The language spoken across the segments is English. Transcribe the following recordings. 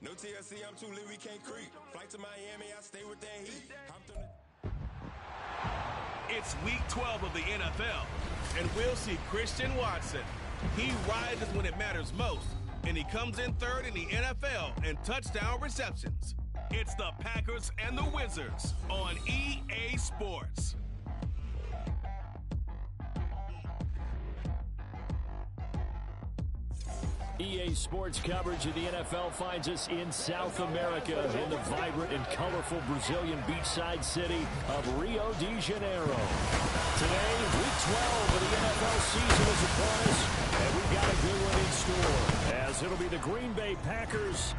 No TLC, I'm too lit, we can't creep. Flight to Miami, I stay with that heat. It's week 12 of the NFL, and we'll see Christian Watson. He rises when it matters most, and he comes in third in the NFL in touchdown receptions. It's the Packers and the Wizards on EA Sports. EA Sports coverage of the NFL finds us in South America in the vibrant and colorful Brazilian beachside city of Rio de Janeiro. Today, week 12 of the NFL season is upon us, and we've got a good one in store, as it'll be the Green Bay Packers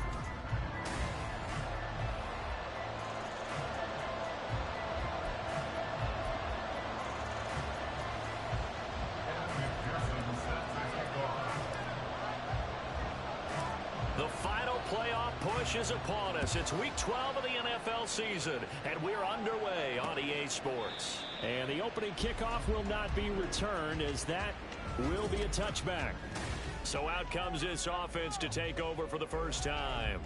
is upon us. It's week 12 of the NFL season, and we're underway on EA Sports. And the opening kickoff will not be returned, as that will be a touchback. So out comes this offense to take over for the first time.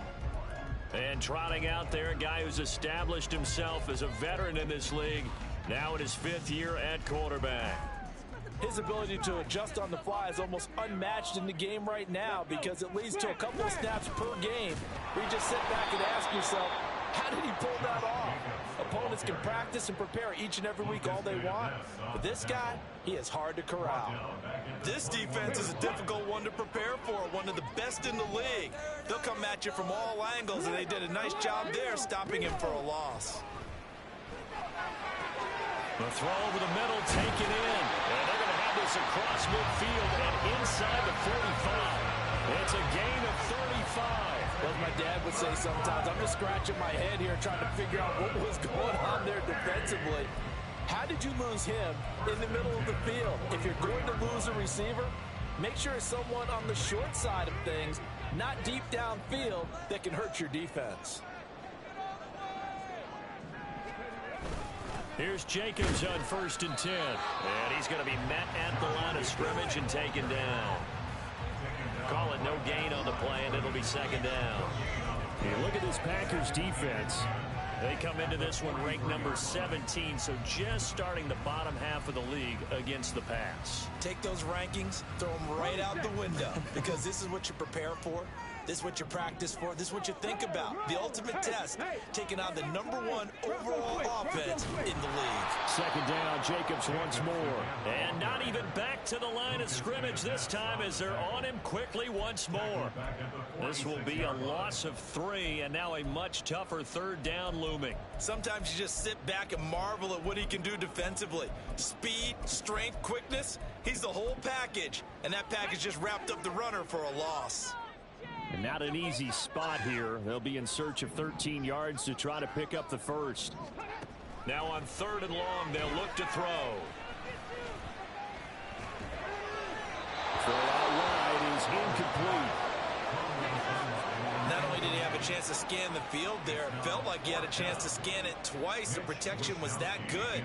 And trotting out there, a guy who's established himself as a veteran in this league, now in his 5th year at quarterback. His ability to adjust on the fly is almost unmatched in the game right now, because it leads to a couple of snaps per game where you just sit back and ask yourself, how did he pull that off? Opponents can practice and prepare each and every week all they want, but this guy, he is hard to corral. This defense is a difficult one to prepare for, one of the best in the league. They'll come at you from all angles, and they did a nice job there stopping him for a loss. The throw over the middle, taken in. And they're going to have this across midfield and inside the 45. It's a gain of 35. As my dad would say sometimes, I'm just scratching my head here trying to figure out what was going on there defensively. How did you lose him in the middle of the field? If you're going to lose a receiver, make sure it's someone on the short side of things, not deep downfield, that can hurt your defense. Here's Jacobs on 1st and 10. And he's going to be met at the line of scrimmage and taken down. Call it no gain on the play, and it'll be 2nd down. Hey, look at this Packers defense. They come into this one ranked number 17, so just starting the bottom half of the league against the pass. Take those rankings, throw them right out the window, because this is what you prepare for. This is what you practice for. This is what you think about. The ultimate test, taking on the #1 overall offense in the league. 2nd down, Jacobs once more. And not even back to the line of scrimmage this time, as they're on him quickly once more. This will be a loss of 3, and now a much tougher 3rd down looming. Sometimes you just sit back and marvel at what he can do defensively. Speed, strength, quickness, he's the whole package. And that package just wrapped up the runner for a loss. And not an easy spot here. They'll be in search of 13 yards to try to pick up the first. Now on 3rd and long, they'll look to throw. Throw out wide is incomplete. Not only did he have a chance to scan the field there, it felt like he had a chance to scan it twice. The protection was that good.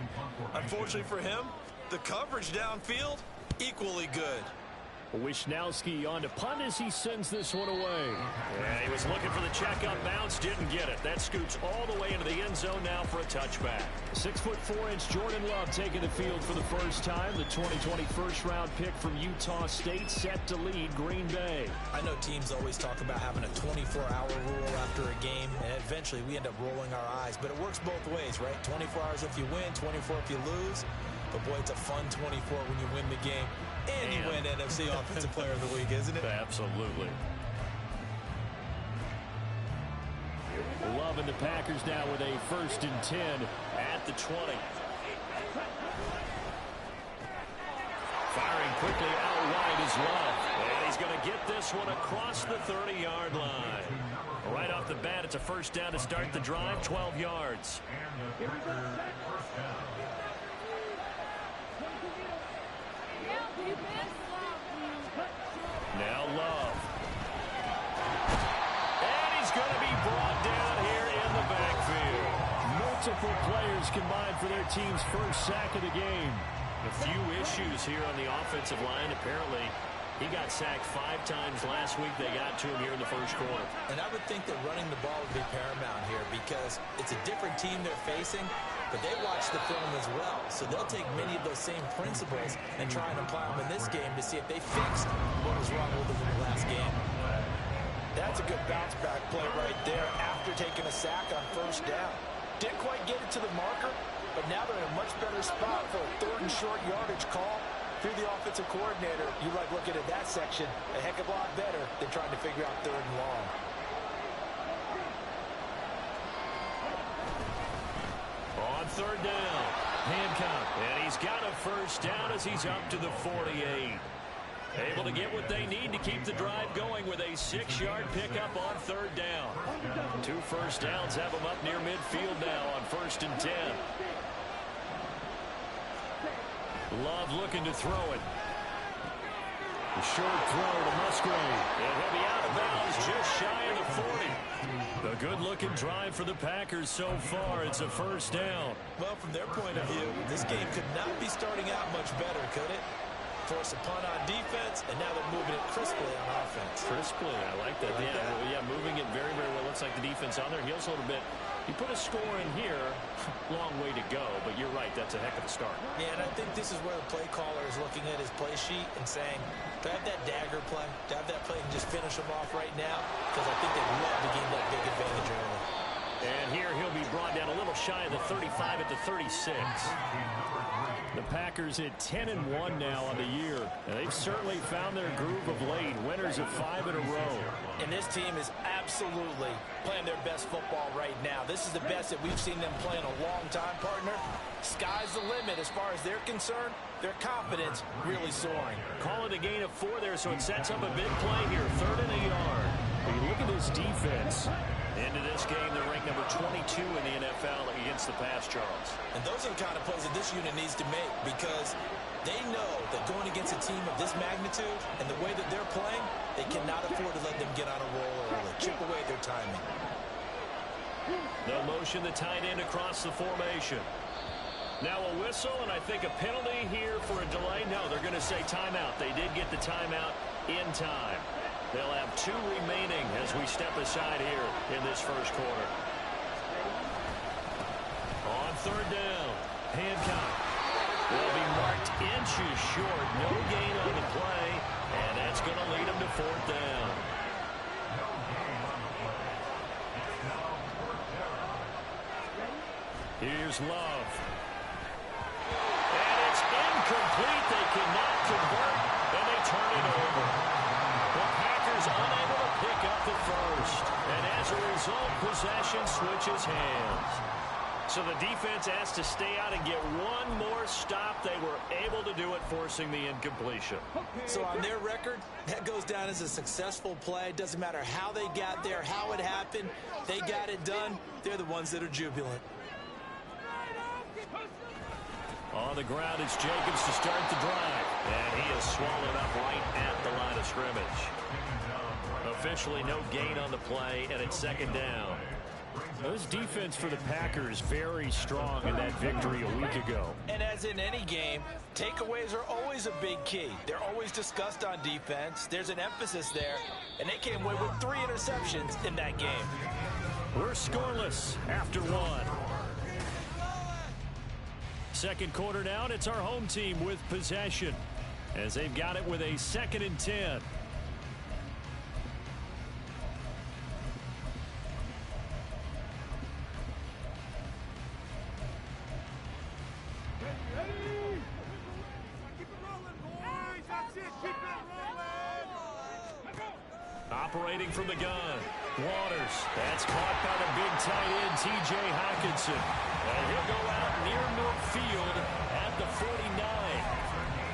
Unfortunately for him, the coverage downfield, equally good. Wisnowski on to punt as he sends this one away. Yeah, he was looking for the checkup bounce, didn't get it. That scoots all the way into the end zone now for a touchback. 6'4" Jordan Love taking the field for the first time. The 2020 first-round pick from Utah State set to lead Green Bay. I know teams always talk about having a 24-hour rule after a game, and eventually we end up rolling our eyes. But it works both ways, right? 24 hours if you win, 24 if you lose. But, boy, it's a fun 24 when you win the game. And you win NFC Offensive Player of the Week, isn't it? Absolutely. Love and the Packers now with a 1st and 10 at the 20. Firing quickly out wide is Love. And he's going to get this one across the 30-yard line. Right off the bat, it's a 1st down to start the drive, 12 yards. Now Love. And he's going to be brought down here in the backfield. Multiple players combined for their team's first sack of the game. A few issues here on the offensive line. Apparently, He got sacked 5 times last week. They got to him here in the first quarter. And I would think that running the ball would be paramount here because it's a different team they're facing, but they watch the film as well. So they'll take many of those same principles and try and apply them in this game to see if they fixed what was wrong with them in the last game. That's a good bounce back play right there after taking a sack on first down. Didn't quite get it to the marker, but now they're in a much better spot for a 3rd and short yardage call. Through the offensive coordinator, you like looking at that section a heck of a lot better than trying to figure out 3rd and long. On 3rd down, Hancock, and he's got a first down as he's up to the 48. Able to get what they need to keep the drive going with a 6-yard pickup on 3rd down. 2 first downs have him up near midfield now on 1st and 10. Love looking to throw it. The short throw to Musgrave. And he'll be out of bounds just shy of the 40. A good-looking drive for the Packers so far. It's a first down. Well, from their point of view, this game could not be starting out much better, could it? Force a punt on defense, and now they're moving it crisply on offense. Crisply, I like that. Yeah, moving it very, very well. Looks like the defense on their heels a little bit. You put a score in here, long way to go, but you're right, that's a heck of a start. Yeah, and I think this is where the play caller is looking at his play sheet and saying, do I have that dagger play? Do I have that play and just finish them off right now? Because I think they'd love to gain that big advantage early. And here he'll be brought down a little shy of the 35 at the 36. The Packers at 10-1 now on the year. And they've certainly found their groove of late. Winners of 5 in a row. And this team is absolutely playing their best football right now. This is the best that we've seen them play in a long time, partner. Sky's the limit as far as they're concerned. Their confidence really soaring. Call it a gain of 4 there, so it sets up a big play here. 3rd and a yard. Hey, look at this defense. Into this game, they're ranked number 22 in the NFL against the pass, Charles. And those are the kind of plays that this unit needs to make because they know that going against a team of this magnitude and the way that they're playing, they cannot afford to let them get on a roll early. Chip away their timing. They'll motion the tight end across the formation. Now a whistle, and I think a penalty here for a delay. No, they're going to say timeout. They did get the timeout in time. They'll have 2 remaining as we step aside here in this first quarter. On 3rd down, Hancock will be marked inches short. No gain on the play, and that's going to lead him to 4th down. Here's Love. And it's incomplete. They cannot convert, and they turn it over. The Packers unable to pick up the first. And as a result, possession switches hands. So the defense has to stay out and get one more stop. They were able to do it, forcing the incompletion. So on their record, that goes down as a successful play. Doesn't matter how they got there, how it happened. They got it done. They're the ones that are jubilant. On the ground, it's Jacobs to start the drive. And he is swallowed up right at the line of scrimmage. Officially no gain on the play, and it's 2nd down. This defense for the Packers very strong in that victory a week ago. And as in any game, takeaways are always a big key. They're always discussed on defense. There's an emphasis there, and they came away with 3 interceptions in that game. We're scoreless after 1. Second quarter now, and it's our home team with possession as they've got it with a 2nd and 10. Operating from the gun, Waters. That's caught by the big tight end, T.J. Hockenson. And he'll go out near midfield at the 49.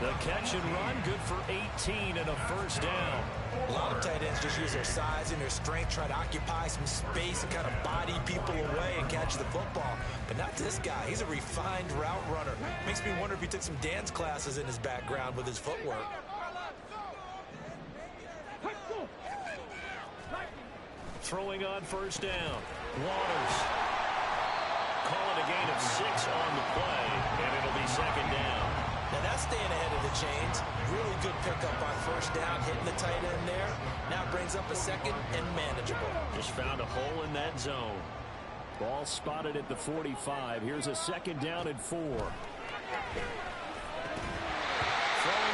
The catch and run, good for 18 and a first down. A lot of tight ends just use their size and their strength, try to occupy some space and kind of body people away and catch the football. But not this guy. He's a refined route runner. Makes me wonder if he took some dance classes in his background with his footwork. Throwing on first down. Waters. Call it a gain of 6 on the play, and it'll be 2nd down. Now that's staying ahead of the chains. Really good pickup on first down, hitting the tight end there. Now brings up a second and manageable. Just found a hole in that zone. Ball spotted at the 45. Here's a second down and 4. Throwing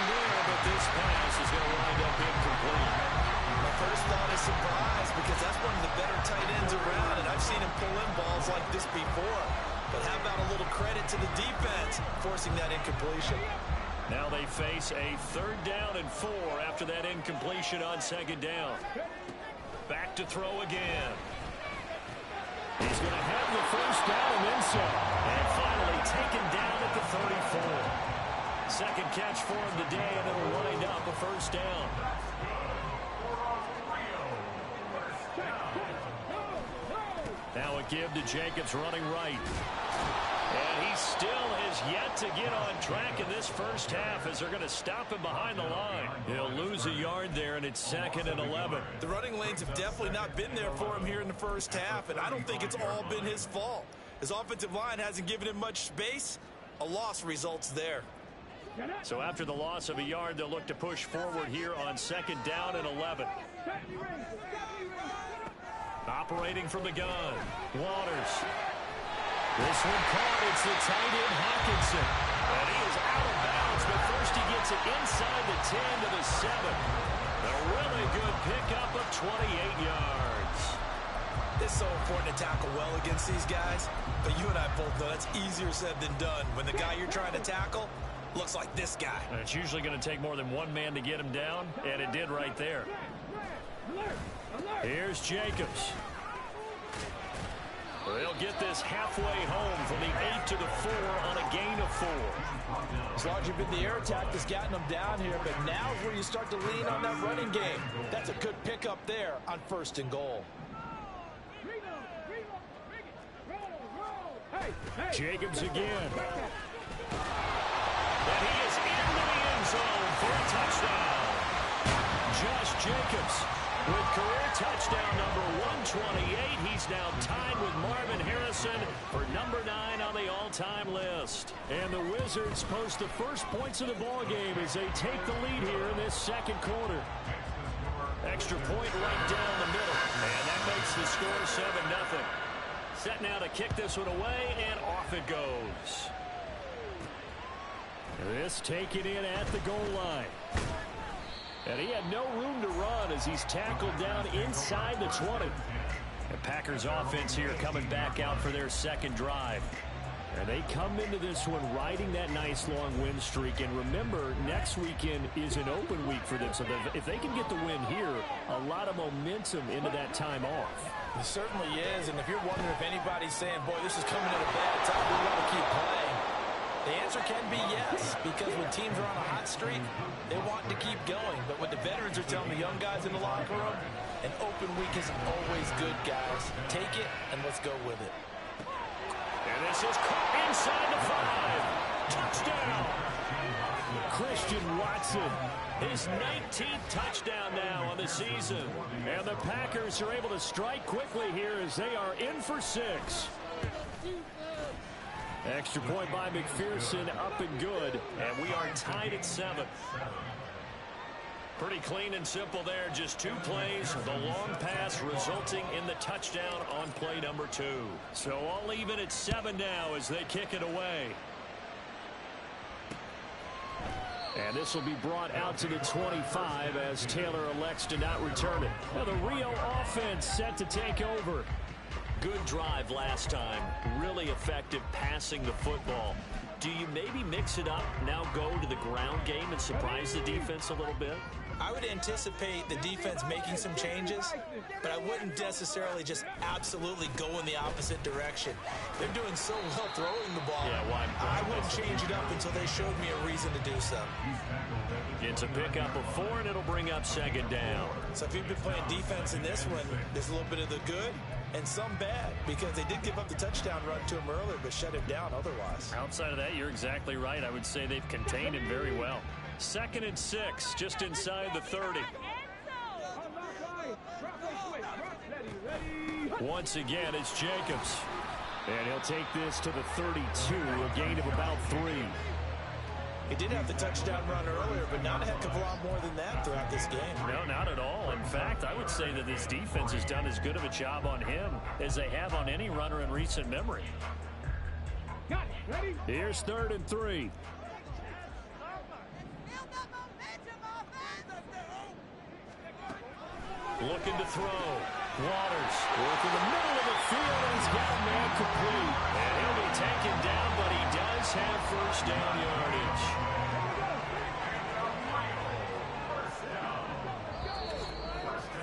there, but this pass is going to wind up incomplete. My first thought is surprise because that's one of the better tight ends around, and I've seen him pull in balls like this before. But how about a little credit to the defense forcing that incompletion? Now they face a third down and 4 after that incompletion on second down. Back to throw again. He's going to have the first down and then some. And finally taken down at the 34. Second catch for him today, and it'll wind up a first down. Now a give to Jacobs running right. And he still has yet to get on track in this first half as they're going to stop him behind the line. He'll lose a yard there, and it's 2nd and 11. The running lanes have definitely not been there for him here in the first half, and I don't think it's all been his fault. His offensive line hasn't given him much space. A loss results there. So after the loss of a yard, they'll look to push forward here on 2nd down and 11. Operating from the gun, Waters. This one caught. It's the tight end, Hawkinson. And he is out of bounds, but first he gets it inside the 10 to the 7. A really good pickup of 28 yards. It's so important to tackle well against these guys, but you and I both know that's easier said than done. When the guy you're trying to tackle looks like this guy. And it's usually going to take more than one man to get him down, and it did right there. Here's Jacobs. They'll get this halfway home from the 8 to the 4 on a gain of 4. It's largely been the air attack that's gotten them down here, but now is where you start to lean on that running game. That's a good pickup there on 1st and goal. Jacobs again. And he is into the end zone for a touchdown. Josh Jacobs with career touchdown number 128. He's now tied with Marvin Harrison for number 9 on the all-time list. And the Wizards post the first points of the ball game as they take the lead here in this second quarter. Extra point right down the middle. And that makes the score 7-0. Set now to kick this one away, and off it goes. This taken in at the goal line. And he had no room to run as he's tackled down inside the 20. The Packers offense here coming back out for their second drive. And they come into this one riding that nice long win streak. And remember, next weekend is an open week for them. So if they can get the win here, a lot of momentum into that time off. It certainly is. And if you're wondering if anybody's saying, boy, this is coming at a bad time, we got to keep playing, the answer can be yes, because when teams are on a hot streak, they want to keep going. But what the veterans are telling the young guys in the locker room, an open week is always good, guys. Take it, and let's go with it. And this is caught inside the 5. Touchdown! Christian Watson, his 19th touchdown now on the season. And the Packers are able to strike quickly here as they are in for 6. Extra point by McPherson, up and good. And we are tied at 7. Pretty clean and simple there. Just 2 plays. The long pass resulting in the touchdown on play number 2. So all even at 7 now as they kick it away. And this will be brought out to the 25 as Taylor elects to not return it. Now the Rio offense set to take over. Good drive last time. Really effective passing the football. Do you maybe mix it up, now go to the ground game and surprise the defense a little bit? I would anticipate the defense making some changes, but I wouldn't necessarily just absolutely go in the opposite direction. They're doing so well throwing the ball. Yeah, why? I wouldn't change it up until they showed me a reason to do so. It's a pickup of 4, and it'll bring up second down. So if you've been playing defense in this one, there's a little bit of the good and some bad, because they did give up the touchdown run to him earlier, but shut him down otherwise. Outside of that, you're exactly right. I would say they've contained him very well. 2nd and 6, just inside the 30. Once again, it's Jacobs. And he'll take this to the 32, a gain of about 3. He did have the touchdown run earlier, but not a heck of a lot more than that throughout this game. No, not at all. In fact, I would say that this defense has done as good of a job on him as they have on any runner in recent memory. Here's 3rd and 3. Looking to throw. Waters working the middle of the field, and he's got a man complete. And he'll be taken down, but he does have first down yardage.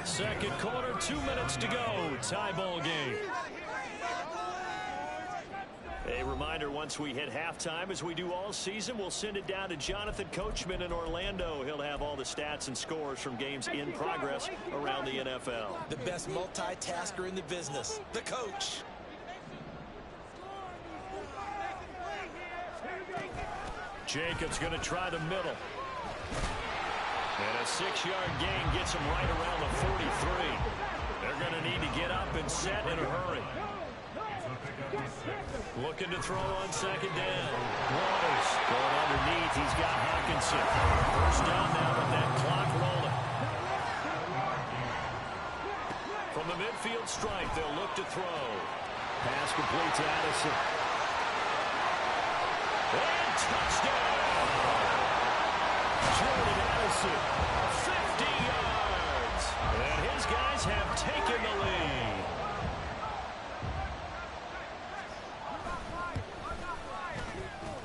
Second quarter, 2 minutes to go. Tie ball game. A reminder, once we hit halftime, as we do all season, we'll send it down to Jonathan Coachman in Orlando. He'll have all the stats and scores from games in progress around the NFL. The best multitasker in the business, the coach. Jacobs going to try the middle. And a 6-yard gain gets him right around the 43. They're going to need to get up and set in a hurry. Looking to throw on second down. Waters going underneath. He's got Hawkinson. First down now with that clock rolling. From the midfield stripe, they'll look to throw. Pass complete to Addison. And touchdown! Jordan Addison, 50 yards. And his guys have taken the lead.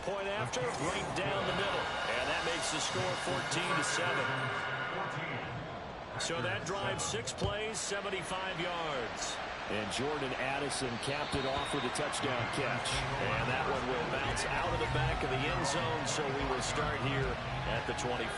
Point after, right down the middle. And that makes the score 14-7. So that drive, 6 plays, 75 yards. And Jordan Addison capped it off with a touchdown catch. And that one will bounce out of the back of the end zone, so we will start here at the 25.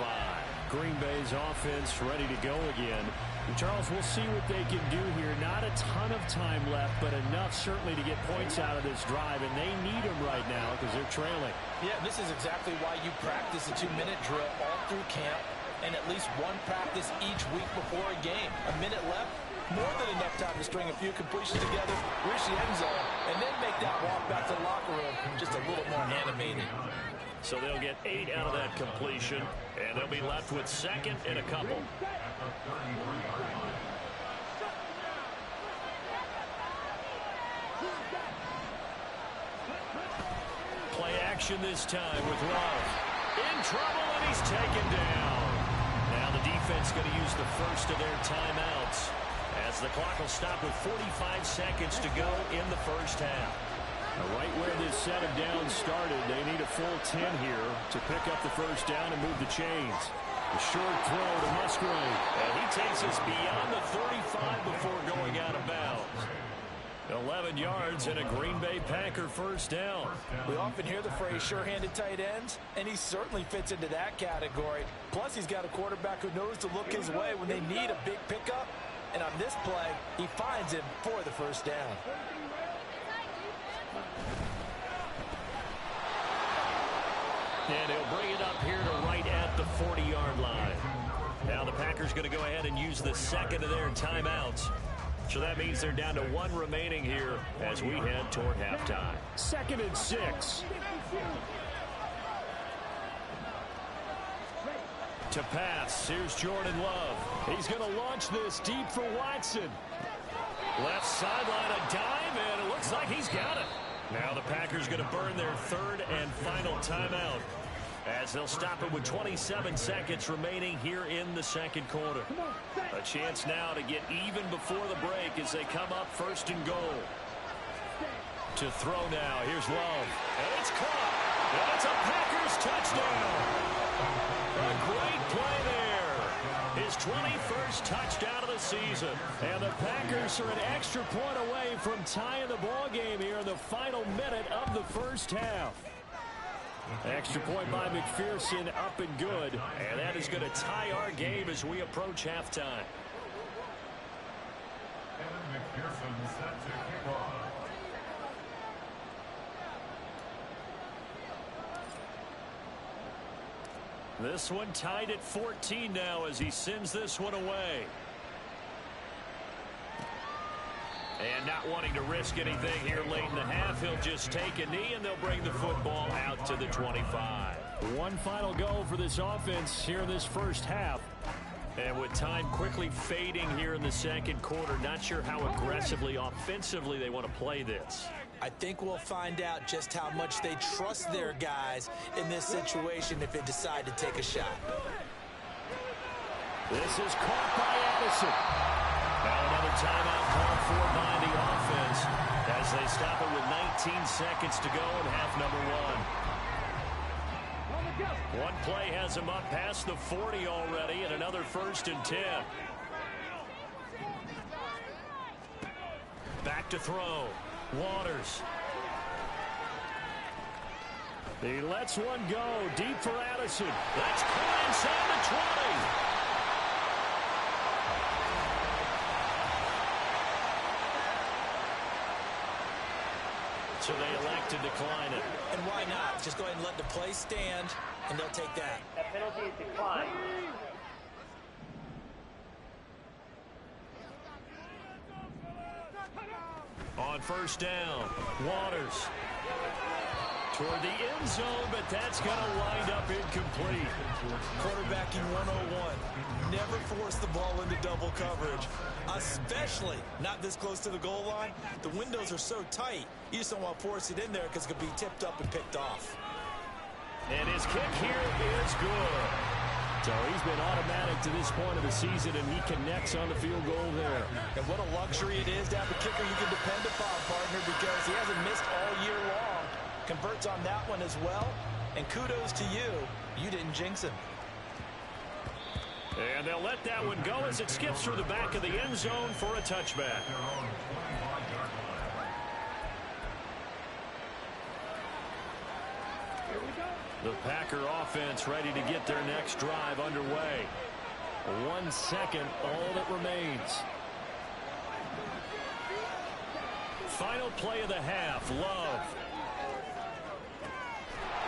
Green Bay's offense ready to go again. And Charles, we'll see what they can do here. Not a ton of time left, but enough certainly to get points out of this drive, and they need them right now because they're trailing. Yeah, this is exactly why you practice a 2-minute drill all through camp and at least one practice each week before a game. A minute left, more than enough time to string a few completions together, reach the end zone, and then make that walk back to the locker room just a little more animated. So they'll get 8 out of that completion, and they'll be left with second and a couple. Play action this time with Love. In trouble, and he's taken down. Now the defense going to use the first of their timeouts, as the clock will stop with 45 seconds to go in the first half. Right where this set of downs started, they need a full 10 here to pick up the first down and move the chains. A short throw to Musgrave, and he takes us beyond the 35 before going out of bounds. 11 yards and a Green Bay Packer first down. We often hear the phrase sure-handed tight ends, and he certainly fits into that category. Plus, he's got a quarterback who knows to look his way when they need a big pickup. And on this play, he finds him for the first down. And he'll bring it up here to right at the 40-yard line. Now the Packers going to go ahead and use the second of their timeouts. So that means they're down to 1 remaining here as we head toward halftime. 2nd and 6. To pass, here's Jordan Love. He's going to launch this deep for Watson. Left sideline, a dive, and it looks like he's got it. Now the Packers going to burn their 3rd and final timeout, as they'll stop it with 27 seconds remaining here in the second quarter. A chance now to get even before the break as they come up 1st and goal. To throw now, here's Love. And it's caught. And it's a Packers touchdown. A great play there. His 21st touchdown of the season. And the Packers are an extra point away from tying the ball game here in the final minute of the first half. Extra point by McPherson, up and good. And that is going to tie our game as we approach halftime. McPherson set to kick off. This one tied at 14 now as he sends this one away. And not wanting to risk anything here late in the half, he'll just take a knee and they'll bring the football out to the 25. One final go for this offense here in this first half. And with time quickly fading here in the second quarter, not sure how aggressively, offensively they want to play this. I think we'll find out just how much they trust their guys in this situation if they decide to take a shot. This is caught by Addison. Now another timeout called for by the offense as they stop it with 19 seconds to go in half number one. One play has him up past the 40 already, and another 1st and 10. Back to throw. Waters. He lets one go deep for Addison. That's caught inside the 20. So they elect to decline it. And why not? Just go ahead and let the play stand, and they'll take that. That penalty is declined. On 1st down, Waters toward the end zone, but that's going to wind up incomplete. Quarterbacking 101. Never force the ball into double coverage, especially not this close to the goal line. The windows are so tight, you just don't want to force it in there because it could be tipped up and picked off. And his kick here is good. So he's been automatic to this point of the season, and he connects on the field goal there. And what a luxury it is to have a kicker you can depend upon, partner, because he hasn't missed all year long. Converts on that one as well. And kudos to you. You didn't jinx him. And they'll let that one go as it skips through the back of the end zone for a touchback. The Packer offense ready to get their next drive underway. 1 second, all that remains. Final play of the half, Love.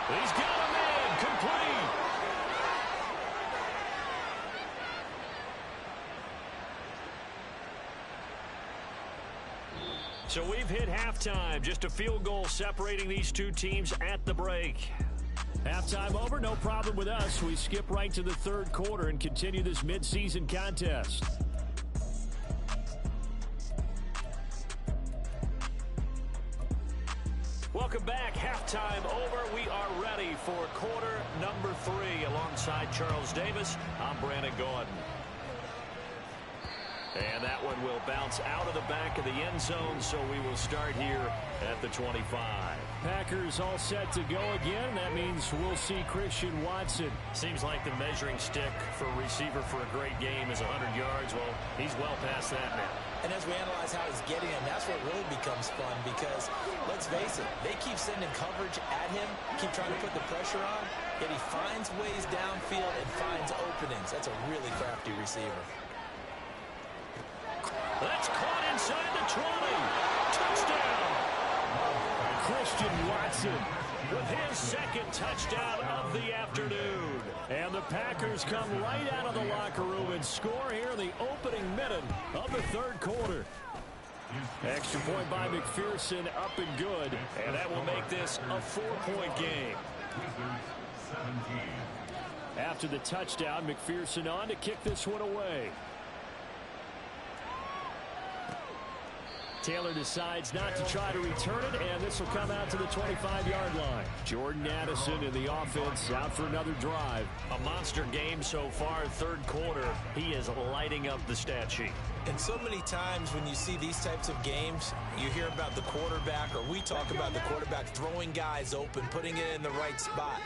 He's got a man, complete. So we've hit halftime, just a field goal separating these two teams at the break. Halftime over, no problem with us. We skip right to the third quarter and continue this midseason contest. Welcome back. Halftime over. We are ready for quarter number 3. Alongside Charles Davis, I'm Brandon Gordon. And that one will bounce out of the back of the end zone, so we will start here at the 25. Packers all set to go again. That means we'll see Christian Watson. Seems like the measuring stick for a receiver for a great game is 100 yards. Well, he's well past that now. And as we analyze how he's getting him, that's what really becomes fun because, let's face it, they keep sending coverage at him, keep trying to put the pressure on, yet he finds ways downfield and finds openings. That's a really crafty receiver. That's caught inside the 20. Touchdown. Christian Watson with his second touchdown of the afternoon. And the Packers come right out of the locker room and score here in the opening minute of the third quarter. Extra point by McPherson, up and good. And that will make this a 4-point game. After the touchdown, McPherson on to kick this one away. Taylor decides not to try to return it, and this will come out to the 25-yard line. Jordan Addison in the offense out for another drive. A monster game so far, third quarter. He is lighting up the stat sheet. And so many times when you see these types of games, you hear about the quarterback, or we talk about the quarterback throwing guys open, putting it in the right spot.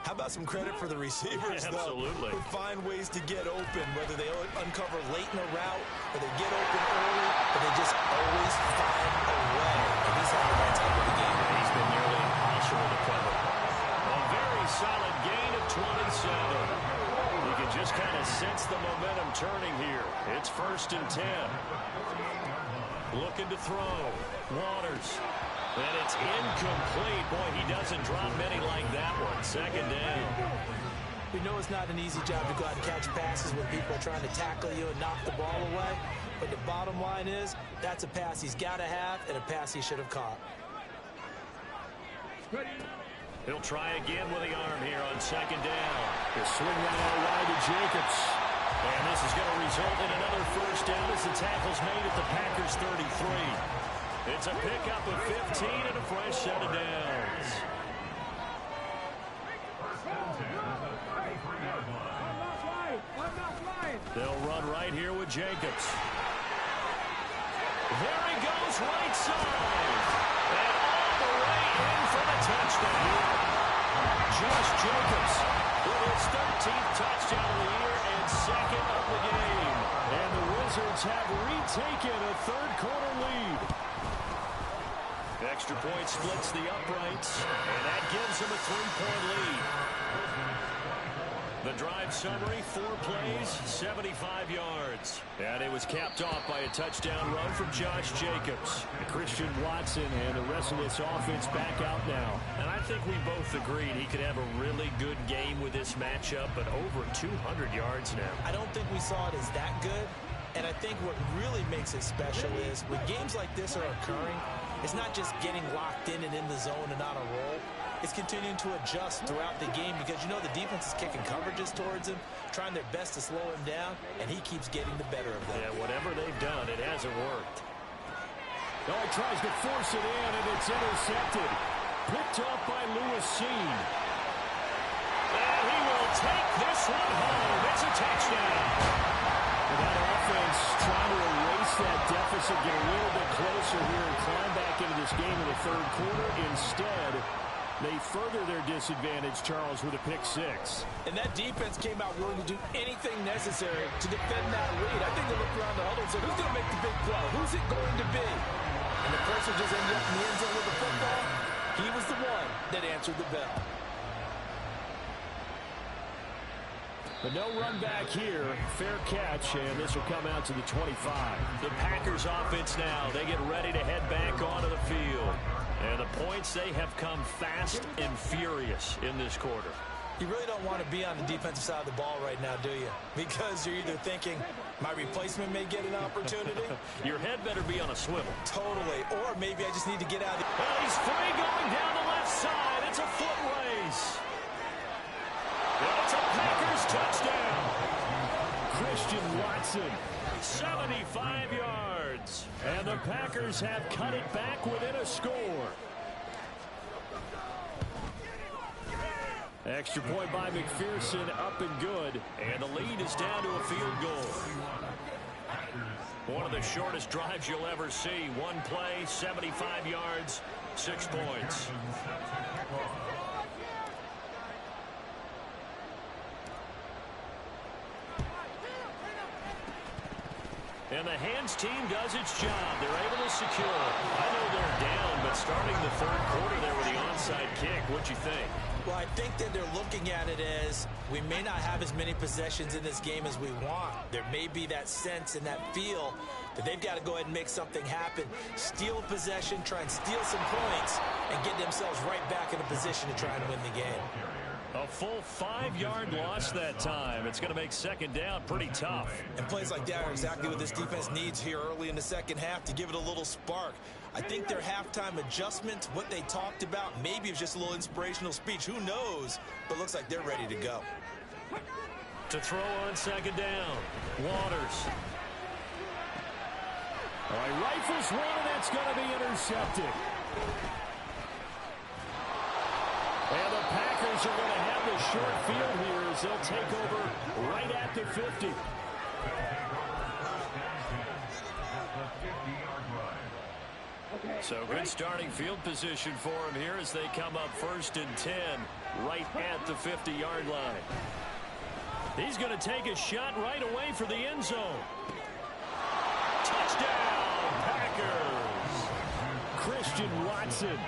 How about some credit for the receivers, yeah, absolutely, though, who find ways to get open, whether they uncover late in a route or they get open early, but they just always find a way. And he's having that type of a game. He's been nearly impossible to cover. A very solid gain of 27. You can just kind of sense the momentum turning here. It's 1st and 10. Looking to throw. Waters. And it's incomplete. Boy, he doesn't drop many like that one. 2nd down. We know it's not an easy job to go out and catch passes when people are trying to tackle you and knock the ball away. But the bottom line is, that's a pass he's got to have and a pass he should have caught. He'll try again with the arm here on second down. They swing that out wide to Jacobs. And this is going to result in another first down as the tackle's made at the Packers 33. It's a pickup of 15 and a fresh set of downs. They'll run right here with Jacobs. There he goes, right side. And all the way in for the touchdown. Josh Jacobs with his 13th touchdown of the year and second of the game. And the Wizards have retaken a third-quarter lead. Extra point splits the uprights, and that gives them a 3-point lead. The drive summary, 4 plays, 75 yards. And it was capped off by a touchdown run from Josh Jacobs. Christian Watson and the rest of this offense back out now. And I think we both agreed he could have a really good game with this matchup, but over 200 yards now. I don't think we saw it as that good. And I think what really makes it special is when games like this are occurring, it's not just getting locked in and in the zone and on a roll. It's continuing to adjust throughout the game because, you know, the defense is kicking coverages towards him, trying their best to slow him down, and he keeps getting the better of them. Yeah, whatever they've done, it hasn't worked. Oh, he tries to force it in, and it's intercepted. Picked off by Lewis Seen. And he will take this one home. It's a touchdown. And that offense trying to erase that deficit, get a little bit closer here and climb back into this game in the third quarter. Instead, they further their disadvantage, Charles, with a pick six. And that defense came out willing to do anything necessary to defend that lead. I think they looked around the huddle and said, who's going to make the big play? Who's it going to be? And the person just ended up in the end zone with the football. He was the one that answered the bell. But no run back here. Fair catch, and this will come out to the 25. The Packers offense now. They get ready to head back onto the field. And the points, they have come fast and furious in this quarter. You really don't want to be on the defensive side of the ball right now, do you? Because you're either thinking, my replacement may get an opportunity. Your head better be on a swivel. Totally. Or maybe I just need to get out of the... Well, he's free going down the left side. It's a foot race. It's a Packers touchdown. Christian Watson. 75 yards. And the Packers have cut it back within a score. Extra point by McPherson, up and good. And the lead is down to a field goal. One of the shortest drives you'll ever see. One play, 75 yards, 6 points. And the hands team does its job. They're able to secure. I know they're down, but starting the third quarter there with the onside kick, what'd you think? Well, I think that they're looking at it as we may not have as many possessions in this game as we want. There may be that sense and that feel that they've got to go ahead and make something happen. Steal a possession, try and steal some points, and get themselves right back in a position to try and win the game. A full 5-yard loss that time. It's going to make second down pretty tough. And plays like that are exactly what this defense needs here early in the second half to give it a little spark. I think their halftime adjustment, what they talked about, maybe it's just a little inspirational speech. Who knows? But looks like they're ready to go. To throw on second down, Waters. All right, rifles one, and that's going to be intercepted. And the Packers are going to have the short field here as they'll take over right at the 50. So good starting field position for him here as they come up 1st and 10 right at the 50-yard line. He's going to take a shot right away for the end zone. Touchdown, Packers! Christian Watson.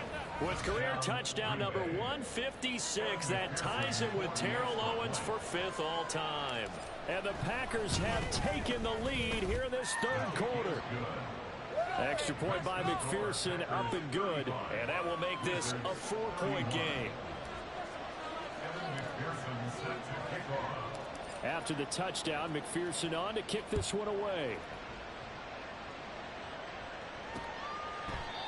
With career touchdown number 156, that him with Terrell Owens for 5th all-time. And the Packers have taken the lead here in this third quarter. Extra point by McPherson, up and good. And that will make this a 4-point game. After the touchdown, McPherson on to kick this one away.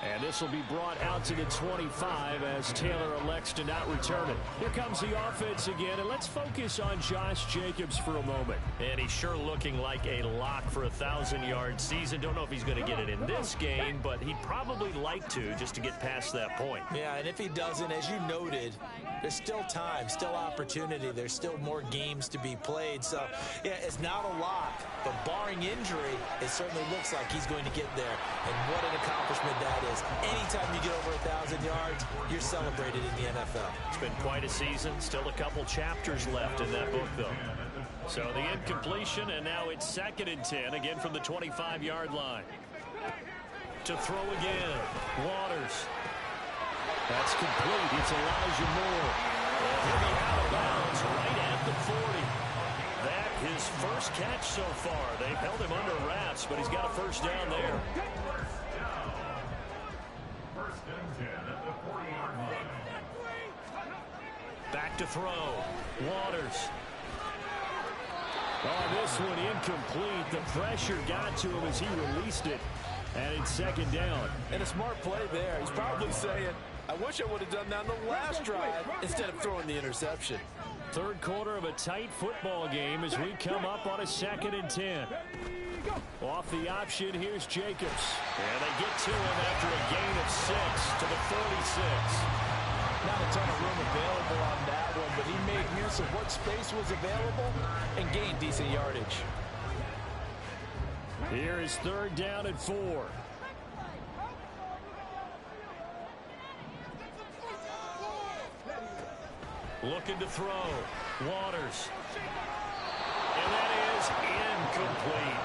And this will be brought out to the 25 as Taylor elects to not return it. Here comes the offense again, and let's focus on Josh Jacobs for a moment. And he's sure looking like a lock for a 1,000-yard season. Don't know if he's going to get it in this game, but he'd probably like to just to get past that point. Yeah, and if he doesn't, as you noted, there's still time, still opportunity. There's still more games to be played. So, yeah, it's not a lock, but barring injury, it certainly looks like he's going to get there. And what an accomplishment that is. Anytime you get over 1,000 yards, you're celebrated in the NFL. It's been quite a season. Still a couple chapters left in that book, though. So the incompletion, and now it's 2nd and 10, again from the 25-yard line. To throw again, Waters. That's complete. It's Elijah Moore. And he'll be out of bounds right at the 40. That his first catch so far. They've held him under wraps, but he's got a first down there. First and 10 at the 40-yard line. Back to throw. Waters. Oh, this one incomplete. The pressure got to him as he released it. And it's 2nd down. And a smart play there. He's probably saying, I wish I would have done that on the last drive instead of throwing the interception. Third quarter of a tight football game as we come up on a 2nd and 10. Off the option, here's Jacobs. And they get to him after a gain of 6 to the 46. Not a ton of room available on that one, but he made use of what space was available and gained decent yardage. Here is 3rd down and 4. Looking to throw. Waters. And that is incomplete.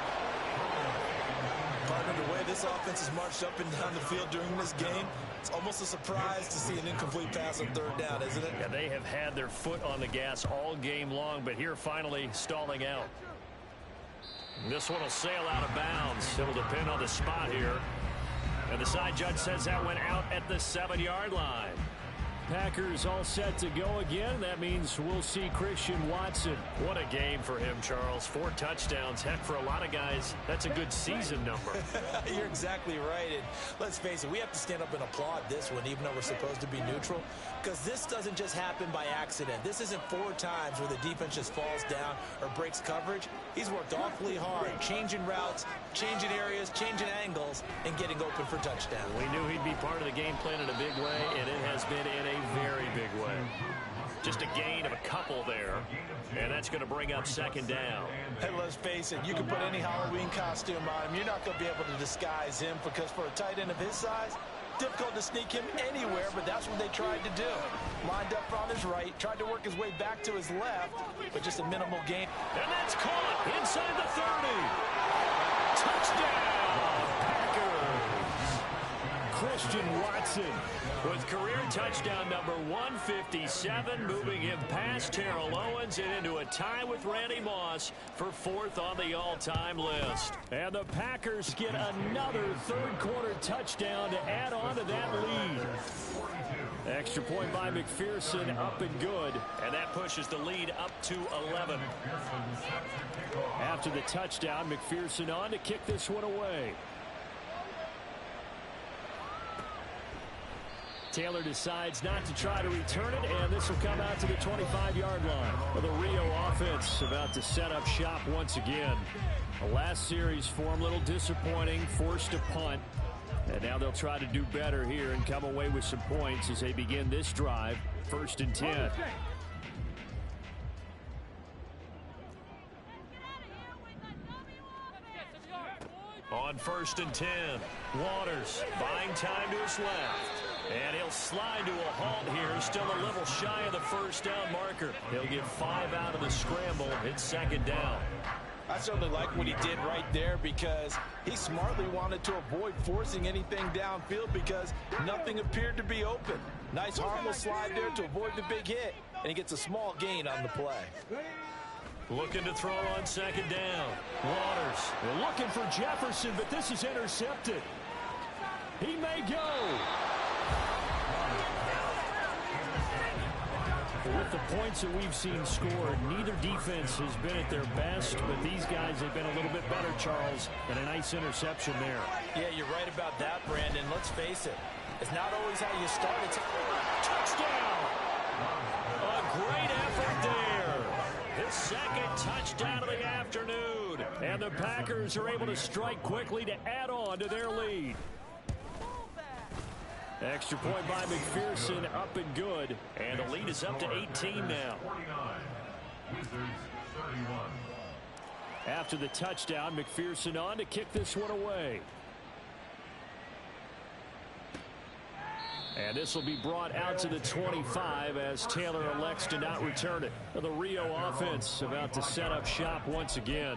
Partner, the way this offense has marched up and down the field during this game, it's almost a surprise to see an incomplete pass on 3rd down, isn't it? Yeah, they have had their foot on the gas all game long, but here finally stalling out. This one will sail out of bounds. It'll depend on the spot here. And the side judge says that went out at the 7-yard line. Packers all set to go again. That means we'll see Christian Watson. What a game for him, Charles. 4 touchdowns. Heck, for a lot of guys, that's a good season number. You're exactly right. And let's face it, we have to stand up and applaud this one, even though we're supposed to be neutral, because this doesn't just happen by accident. This isn't 4 times where the defense just falls down or breaks coverage. He's worked awfully hard, changing routes, changing areas, changing angles, and getting open for touchdown. We knew he'd be part of the game plan in a big way, and it has been in a very big way. Just a gain of a couple there, and that's going to bring up 2nd down. Hey, let's face it, you can put any Halloween costume on him. You're not going to be able to disguise him, because for a tight end of his size, difficult to sneak him anywhere, but that's what they tried to do. Lined up on his right, tried to work his way back to his left, but just a minimal gain. And that's caught inside the 30. Touchdown, Packers. Christian Watson with career touchdown number 157, moving him past Terrell Owens and into a tie with Randy Moss for 4th on the all-time list. And the Packers get another third-quarter touchdown to add on to that lead. Extra point by McPherson, up and good. And that pushes the lead up to 11. After the touchdown, McPherson on to kick this one away. Taylor decides not to try to return it, and this will come out to the 25-yard line. Well, the Rio offense about to set up shop once again. The last series for them, a little disappointing, forced a punt. And now they'll try to do better here and come away with some points as they begin this drive, 1st and 10. On 1st and 10, Waters buying time to his left. And he'll slide to a halt here, still a little shy of the first down marker. He'll get 5 out of the scramble. It's 2nd down. I certainly like what he did right there, because he smartly wanted to avoid forcing anything downfield because nothing appeared to be open. Nice harmless slide there to avoid the big hit, and he gets a small gain on the play. Looking to throw on 2nd down. Waters. They're looking for Jefferson, but this is intercepted. He may go. With the points that we've seen scored, neither defense has been at their best, but these guys have been a little bit better, Charles, and a nice interception there. Yeah, you're right about that, Brandon. Let's face it. It's not always how you start. It's Touchdown! A great effort there. His second touchdown of the afternoon. And the Packers are able to strike quickly to add on to their lead. Extra point by McPherson, up and good. And the lead is up to 18 now. After the touchdown, McPherson on to kick this one away. And this will be brought out to the 25 as Taylor elects to not return it. The Rio offense about to set up shop once again.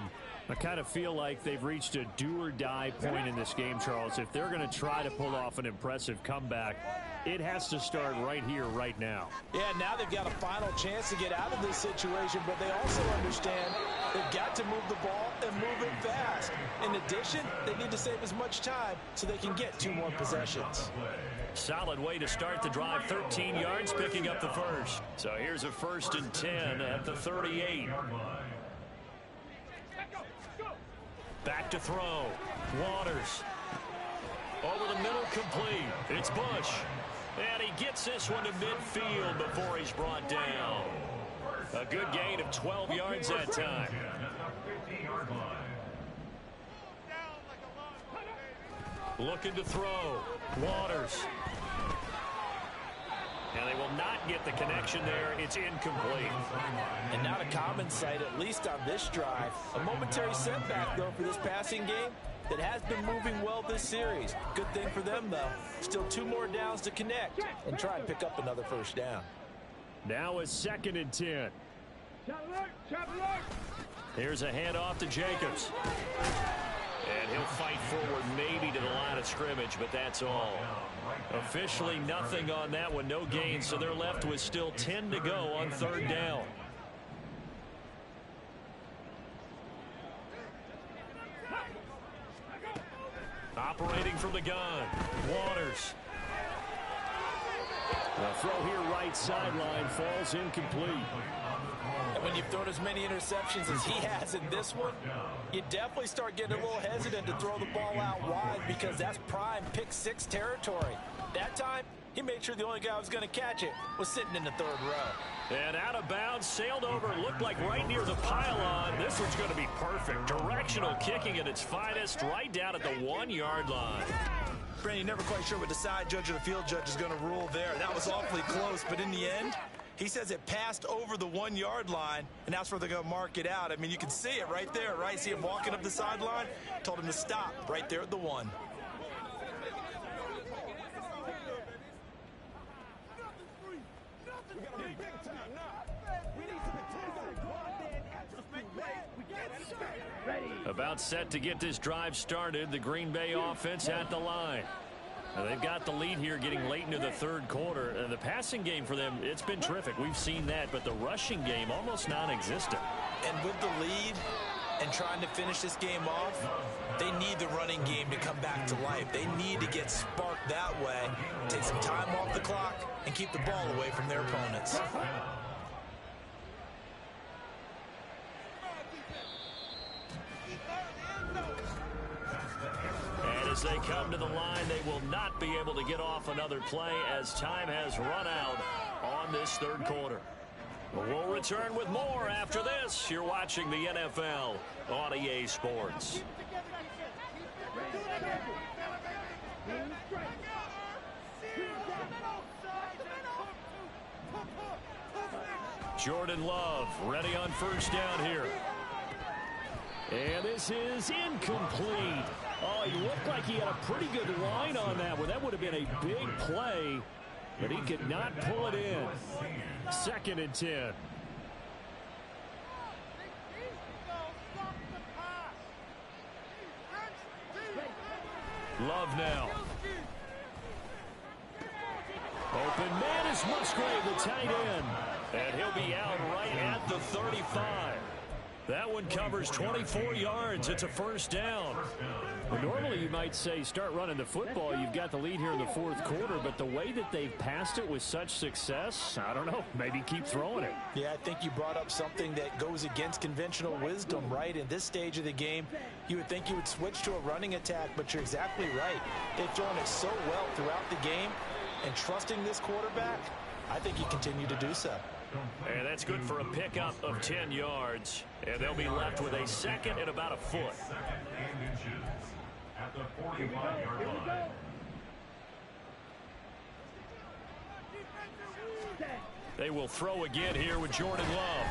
I kind of feel like they've reached a do-or-die point in this game, Charles. If they're going to try to pull off an impressive comeback, it has to start right here, right now. Yeah, now they've got a final chance to get out of this situation, but they also understand they've got to move the ball and move it fast. In addition, they need to save as much time so they can get 2 more possessions. Solid way to start the drive. 13 yards, picking up the first. So here's a 1st and 10 at the 38. Back to throw. Waters. Over the middle, complete. It's Bush. And he gets this one to midfield before he's brought down. A good gain of 12 yards that time. Looking to throw. Waters. And they will not get the connection there. It's incomplete. And not a common sight, at least on this drive. A momentary setback, though, for this passing game that has been moving well this series. Good thing for them, though. Still 2 more downs to connect and try and pick up another 1st down. Now a 2nd and 10. Here's a handoff to Jacobs. And he'll fight forward maybe to the line of scrimmage, but that's all. Officially nothing on that one, no gain, so they're left with still 10 to go on 3rd down. Operating from the gun, Waters. The throw here right sideline falls incomplete. And when you've thrown as many interceptions as he has in this one, you definitely start getting a little hesitant to throw the ball out wide because that's prime pick-6 territory. That time, he made sure the only guy who was going to catch it was sitting in the 3rd row. And out of bounds, sailed over, looked like right near the pylon. This one's going to be perfect. Directional kicking at its finest, right down at the 1-yard line. Brandon, you're never quite sure what the side judge or the field judge is going to rule there. That was awfully close, but in the end, he says it passed over the 1-yard line, and that's where they're going to mark it out. I mean, you can see it right there, right? See him walking up the sideline? Told him to stop right there at the 1. About set to get this drive started, the Green Bay offense at the line. Now they've got the lead here getting late into the 3rd quarter. The passing game for them, it's been terrific. We've seen that, but the rushing game almost non-existent. And with the lead and trying to finish this game off, they need the running game to come back to life. They need to get sparked that way, take some time off the clock, and keep the ball away from their opponents. As they come to the line, they will not be able to get off another play as time has run out on this 3rd quarter. We'll return with more after this. You're watching the NFL on EA Sports. Jordan Love ready on 1st down here. And this is incomplete. Oh, he looked like he had a pretty good line on that one. That would have been a big play, but he could not pull it in. 2nd and 10. Love now. Open man is Musgrave, the tight end. And he'll be out right at the 35. That one covers 24 yards. It's a 1st down. Well, normally you might say start running the football. You've got the lead here in the fourth quarter, but the way that they've passed it with such success, I don't know, maybe keep throwing it. Yeah, I think you brought up something that goes against conventional wisdom, right? In this stage of the game, you would think you would switch to a running attack, but you're exactly right. They've thrown it so well throughout the game, and trusting this quarterback, I think you continue to do so. And that's good for a pickup of 10 yards. And they'll be left with a second and about a foot. Second and inches at the 45-yard line. They will throw again here with Jordan Love.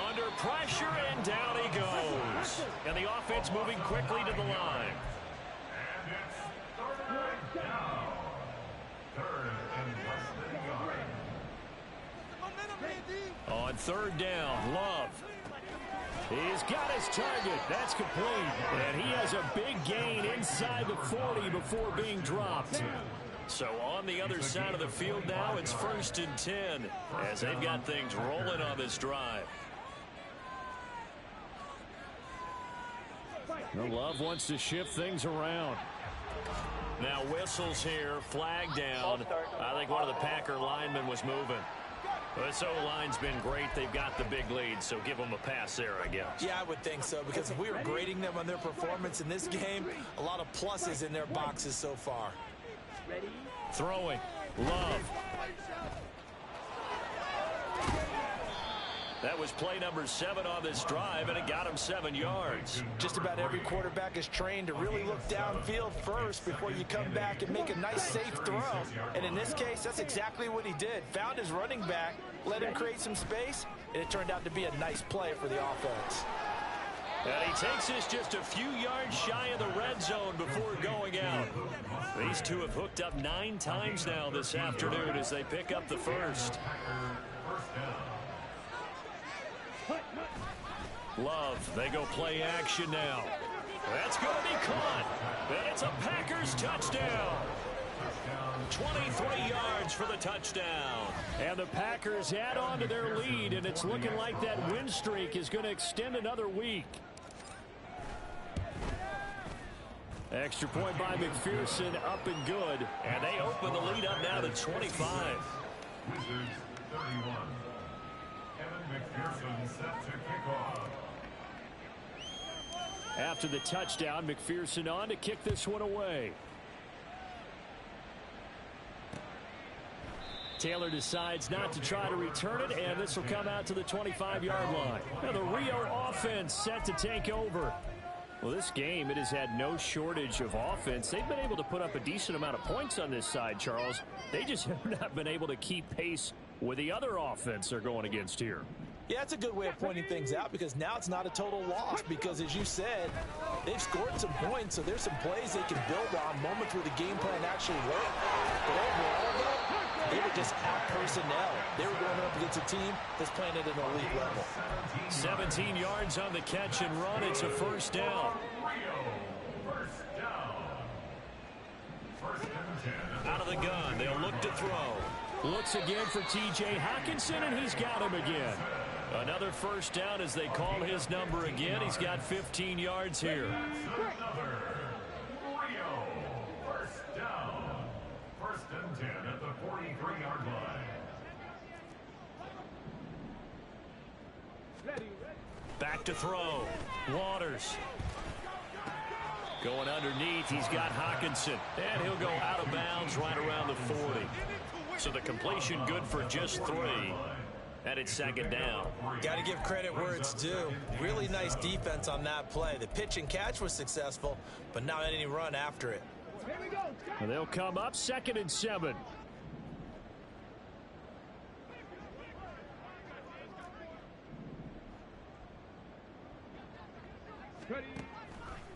Under pressure, and down he goes. And the offense moving quickly to the line. And it's third down. Third and less than a yard. On third down, Love. He's got his target. That's complete. And he has a big gain inside the 40 before being dropped. So on the other side of the field now, it's 1st and 10 as they've got things rolling on this drive. Love wants to shift things around. Now whistles here, flag down. I think one of the Packer linemen was moving. This O-line's been great. They've got the big lead, so give them a pass there, I guess. Yeah, I would think so, because if we were grading them on their performance in this game, a lot of pluses in their boxes so far. Throwing. Love. That was play number 7 on this drive, and it got him 7 yards. Just about every quarterback is trained to really look downfield first before you come back and make a nice, safe throw. And in this case, that's exactly what he did. Found his running back, let him create some space, and it turned out to be a nice play for the offense. And he takes this just a few yards shy of the red zone before going out. These two have hooked up 9 times now this afternoon as they pick up the first. Love, they go play action now. That's going to be caught. And it's a Packers touchdown. 23 yards for the touchdown. And the Packers add on to their lead, and it's looking like that win streak is going to extend another week. Extra point by McPherson, up and good. And they open the lead up now to 25. Wizards 31. Kevin McPherson set to kick off. After the touchdown, McPherson on to kick this one away. Taylor decides not to try to return it, and this will come out to the 25-yard line. Now the Rio offense set to take over. Well, this game, it has had no shortage of offense. They've been able to put up a decent amount of points on this side, Charles. They just have not been able to keep pace with the other offense they're going against here. Yeah, that's a good way of pointing things out, because now it's not a total loss, because as you said, they've scored some points, so there's some plays they can build on, moments where the game plan actually worked. But overall, though, they were just out personnel. They were going up against a team that's playing at an elite level. 17 yards on the catch and run. It's a first down. First down. First and 10. Out of the gun, they'll look to throw. Looks again for T.J. Hockenson, and he's got him again. Another first down as they call his number again. He's got 15 yards here. Another. Rio. First down. First and 10 at the 43-yard line. Back to throw. Waters. Going underneath, he's got Hockenson. And he'll go out of bounds right around the 40. So the completion good for just 3. And it's second down. Got to give credit where it's due. Really nice defense on that play. The pitch and catch was successful, but not any run after it. And they'll come up 2nd and 7.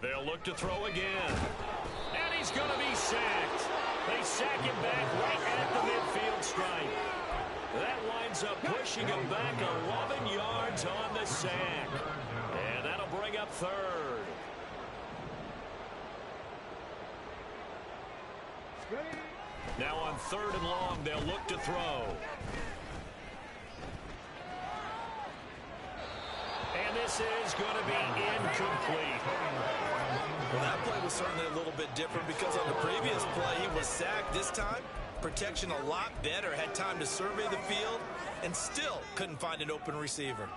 They'll look to throw again. And he's going to be sacked. They sack him back right at the midfield stripe. That winds up pushing him back 11 yards on the sack. And that'll bring up 3rd. Now on 3rd and long, they'll look to throw. And this is going to be incomplete. Well, that play was certainly a little bit different because on the previous play, he was sacked. This time, protection a lot better. Had time to survey the field and still couldn't find an open receiver.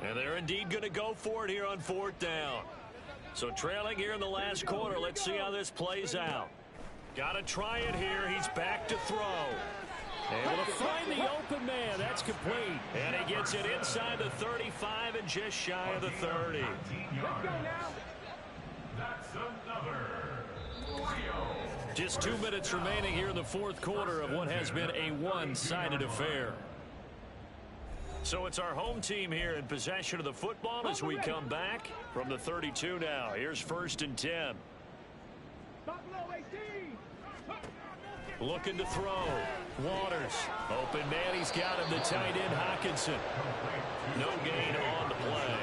And they're indeed going to go for it here on 4th down. So trailing here in the last quarter. Let's see how this plays out. Got to try it here. He's back to throw. Able to find the open man. That's complete. And he gets it inside the 35 and just shy of the 30. That's another. Just 2 minutes remaining here in the 4th quarter of what has been a one-sided affair. So it's our home team here in possession of the football as we come back from the 32 now. Here's 1st and 10. Looking to throw. Waters. Open man. He's got him. The tight end, Hockenson. No gain on the play.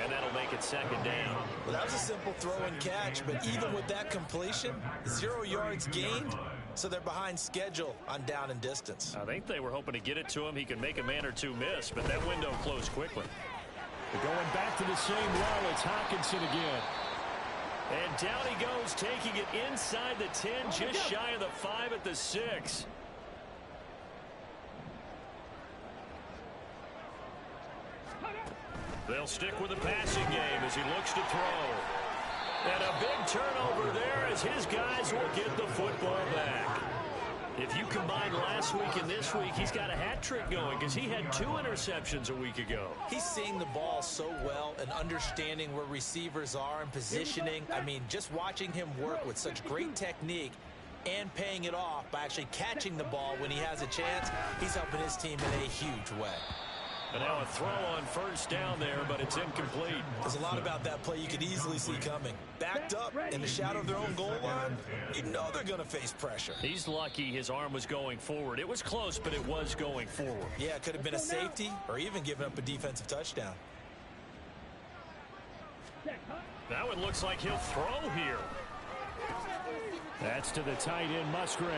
And that'll make it 2nd down. Well, that was a simple throw and catch, but even with that completion, 0 yards gained, so they're behind schedule on down and distance. I think they were hoping to get it to him. He could make a man or two miss, but that window closed quickly. Going back to the same well, it's Hockenson again. And down he goes, taking it inside the 10, just shy of the 5 at the 6. They'll stick with the passing game as he looks to throw. And a big turnover there as his guys will get the football back. If you combine last week and this week, he's got a hat trick going because he had 2 interceptions a week ago. He's seeing the ball so well and understanding where receivers are and positioning. I mean, just watching him work with such great technique and paying it off by actually catching the ball when he has a chance, he's helping his team in a huge way. And now a throw on 1st down there, but it's incomplete. There's a lot about that play you could easily see coming. Backed up in the shadow of their own goal line, you know they're going to face pressure. He's lucky his arm was going forward. It was close, but it was going forward. Yeah, it could have been a safety or even given up a defensive touchdown. Now it looks like he'll throw here. That's to the tight end, Musgrave.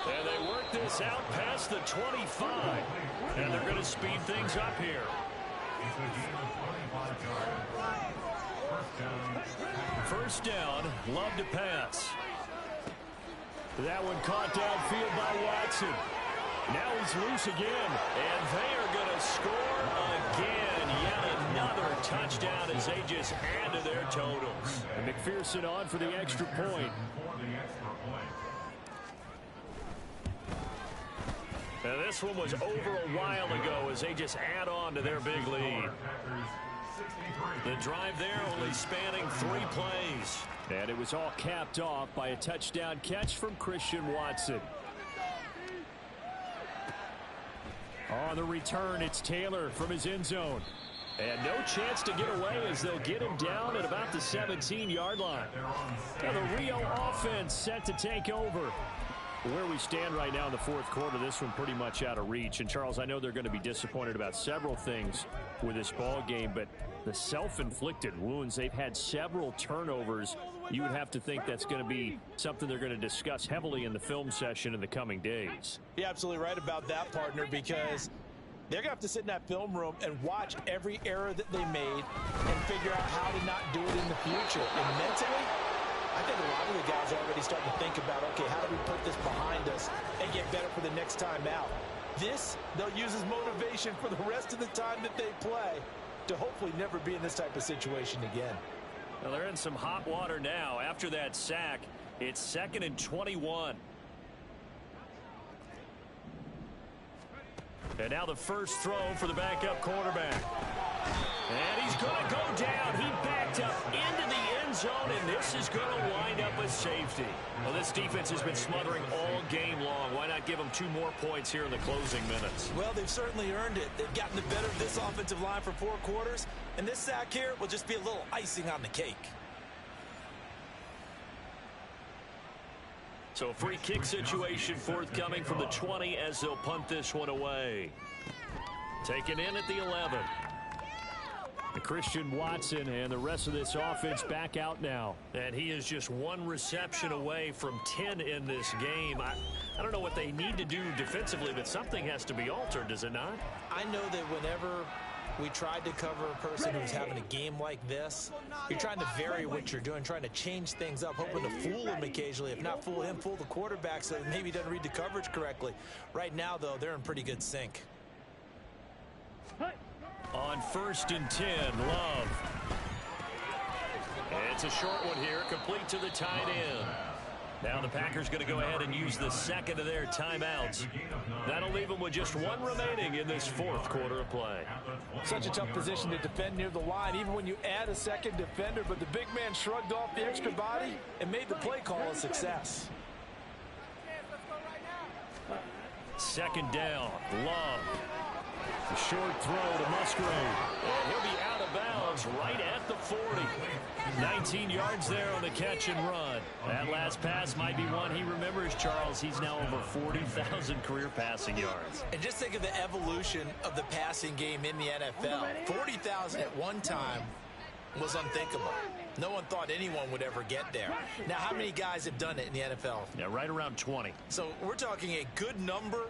And they work this out past the 25. And they're going to speed things up here. First down, love to pass. That one caught downfield by Watson. Now he's loose again. And they are going to score again. Yet another touchdown as they just add to their totals. And McPherson on for the extra point. Now this one was over a while ago as they just add on to their big lead. The drive there only spanning 3 plays. And it was all capped off by a touchdown catch from Christian Watson. On the return, it's Taylor from his end zone. And no chance to get away as they'll get him down at about the 17-yard line. And the Rio offense set to take over. Where we stand right now in the 4th quarter, this one pretty much out of reach. And, Charles, I know they're going to be disappointed about several things with this ball game, but the self-inflicted wounds, they've had several turnovers. You would have to think that's going to be something they're going to discuss heavily in the film session in the coming days. You're absolutely right about that, partner, because they're going to have to sit in that film room and watch every error that they made and figure out how to not do it in the future. And mentally, I think a lot of the guys are already starting to think about, okay, how do we put this behind us and get better for the next time out? This, they'll use as motivation for the rest of the time that they play to hopefully never be in this type of situation again. Well, they're in some hot water now. After that sack, it's 2nd and 21. And now the first throw for the backup quarterback. And he's going to go down. He backed up into the end zone, and this is going to wind up a safety. Well, this defense has been smothering all game long. Why not give them 2 more points here in the closing minutes? Well, they've certainly earned it. They've gotten the better of this offensive line for 4 quarters, and this sack here will just be a little icing on the cake. So a free kick situation forthcoming from the 20 as they'll punt this one away. Taken in at the 11. Christian Watson and the rest of this offense back out now. And he is just one reception away from 10 in this game. I don't know what they need to do defensively, but something has to be altered, does it not? I know that whenever we tried to cover a person who's having a game like this, you're trying to vary what you're doing, trying to change things up, hoping to fool him occasionally. If not fool him, fool the quarterback so that maybe he doesn't read the coverage correctly. Right now, though, they're in pretty good sync. On 1st and 10, Love. It's a short one here, complete to the tight end. Now the Packers going to go ahead and use the second of their timeouts. That'll leave them with just one remaining in this 4th quarter of play. Such a tough position to defend near the line, even when you add a second defender, but the big man shrugged off the extra body and made the play call a success. 2nd down, Love. A short throw to Musgrave. And he'll be out of bounds right at the 40. 19 yards there on the catch and run. That last pass might be one he remembers, Charles. He's now over 40,000 career passing yards. And just think of the evolution of the passing game in the NFL. 40,000 at one time was unthinkable. No one thought anyone would ever get there. Now, how many guys have done it in the NFL? Yeah, right around 20. So we're talking a good number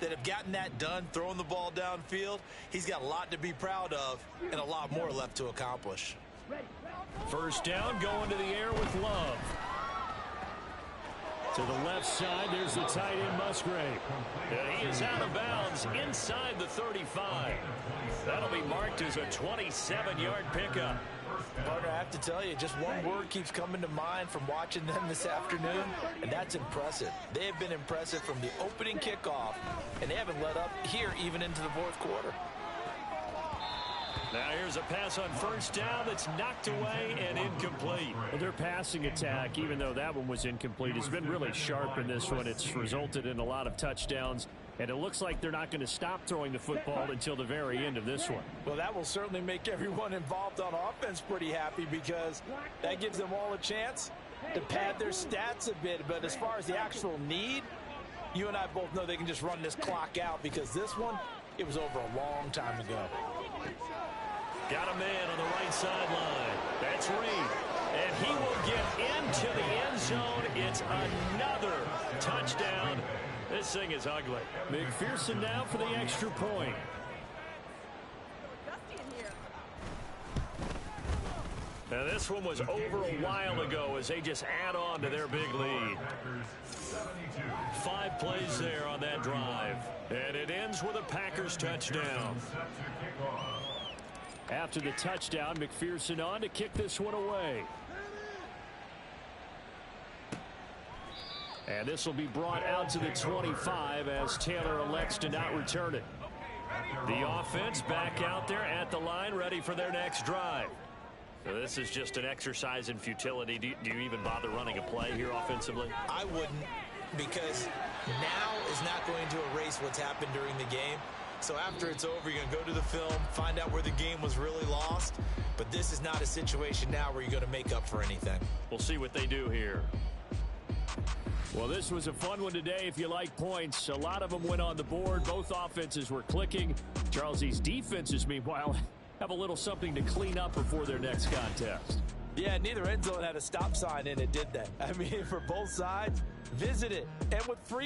that have gotten that done, throwing the ball downfield. He's got a lot to be proud of and a lot more left to accomplish. 1st down, going to the air with Love. To the left side, there's the tight end Musgrave. And he is out of bounds inside the 35. That'll be marked as a 27-yard pickup. Partner, I have to tell you, just one word keeps coming to mind from watching them this afternoon, and that's impressive. They have been impressive from the opening kickoff, and they haven't let up here even into the 4th quarter. Now here's a pass on 1st down that's knocked away and incomplete. Well, their passing attack, even though that one was incomplete, has been really sharp in this one. It's resulted in a lot of touchdowns, and it looks like they're not going to stop throwing the football until the very end of this one. Well, that will certainly make everyone involved on offense pretty happy because that gives them all a chance to pad their stats a bit. But as far as the actual need, you and I both know they can just run this clock out because this one, it was over a long time ago. Got a man on the right sideline. That's Reed. And he will get into the end zone. It's another touchdown. This thing is ugly. McPherson now for the extra point. Now this one was over a while ago as they just add on to their big lead. 5 plays there on that drive. And it ends with a Packers touchdown. After the touchdown, McPherson on to kick this one away. And this will be brought out to the 25 as Taylor elects to not return it. The offense back out there at the line, ready for their next drive. So this is just an exercise in futility. Do you even bother running a play here offensively? I wouldn't, because now is not going to erase what's happened during the game. So after it's over, you're going to go to the film, find out where the game was really lost. But this is not a situation now where you're going to make up for anything. We'll see what they do here. Well, this was a fun one today if you like points. A lot of them went on the board. Both offenses were clicking. Charles, these defenses, meanwhile, have a little something to clean up before their next contest. Yeah, neither end zone had a stop sign in it, did they? I mean, for both sides, visit it. And with free